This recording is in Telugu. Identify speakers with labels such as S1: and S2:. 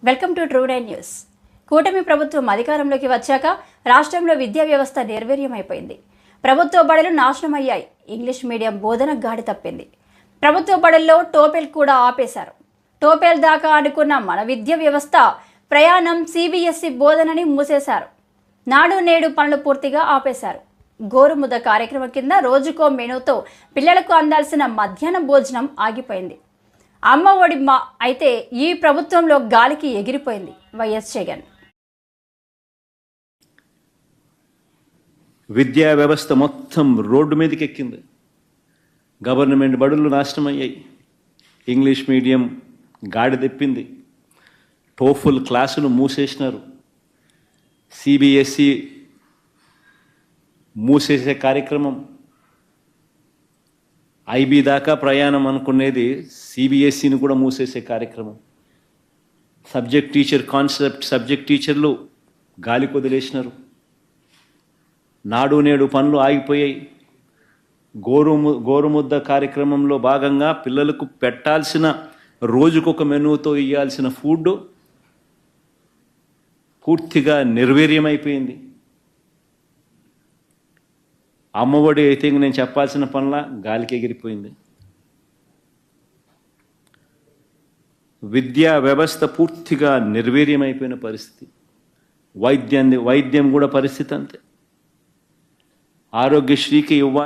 S1: Welcome to true nine news. కూటమి ప్రభుత్వం అధికారంలోకి వచ్చాక రాష్ట్రంలో విద్యా వ్యవస్థ నిర్వీర్యమైపోయింది. ప్రభుత్వ బడులు నాశనమయ్యాయి. ఇంగ్లీష్ మీడియం బోధన గాడి తప్పింది. ప్రభుత్వ బడుల్లో టోపెల్ కూడా ఆపేశారు. టోపెల్ దాకా అనుకున్న మన విద్యా వ్యవస్థ ప్రయాణం సిబిఎస్ఈ బోధనని మూసేశారు. నాడు నేడు పనులు పూర్తిగా ఆపేశారు. గోరుముద్ద కార్యక్రమం కింద రోజుకో మెనూతో పిల్లలకు అందాల్సిన మధ్యాహ్న భోజనం ఆగిపోయింది. అమ్మ ఒడి అయితే ఈ ప్రభుత్వంలో గాలికి ఎగిరిపోయింది వైఎస్ జగన్.
S2: విద్యా వ్యవస్థ మొత్తం రోడ్డు మీదకి ఎక్కింది. గవర్నమెంట్ బడులు నాశనం అయ్యాయి. ఇంగ్లీష్ మీడియం గాడి తెప్పింది. టోఫుల్ క్లాసులు మూసేసినారు. సిబిఎస్ఈ మూసేసే కార్యక్రమం. ఐబీ దాకా ప్రయాణం అనుకునేది సిబిఎస్ఈని కూడా మూసేసే కార్యక్రమం. సబ్జెక్ట్ టీచర్ కాన్సెప్ట్, సబ్జెక్ట్ టీచర్లు గాలికి వదిలేసినారు. నాడు నేడు పనులు ఆగిపోయాయి. గోరుముద్ద కార్యక్రమంలో భాగంగా పిల్లలకు పెట్టాల్సిన రోజుకొక మెనూతో ఇవ్వాల్సిన ఫుడ్ పూర్తిగా నిర్వీర్యమైపోయింది. అమ్మఒడి అయితే నేను చెప్పాల్సిన పనుల గాలికి ఎగిరిపోయింది. విద్యా వ్యవస్థ పూర్తిగా నిర్వీర్యమైపోయిన పరిస్థితి. వైద్యం కూడా పరిస్థితి అంతే. ఆరోగ్యశ్రీకి ఇవ్వాలి.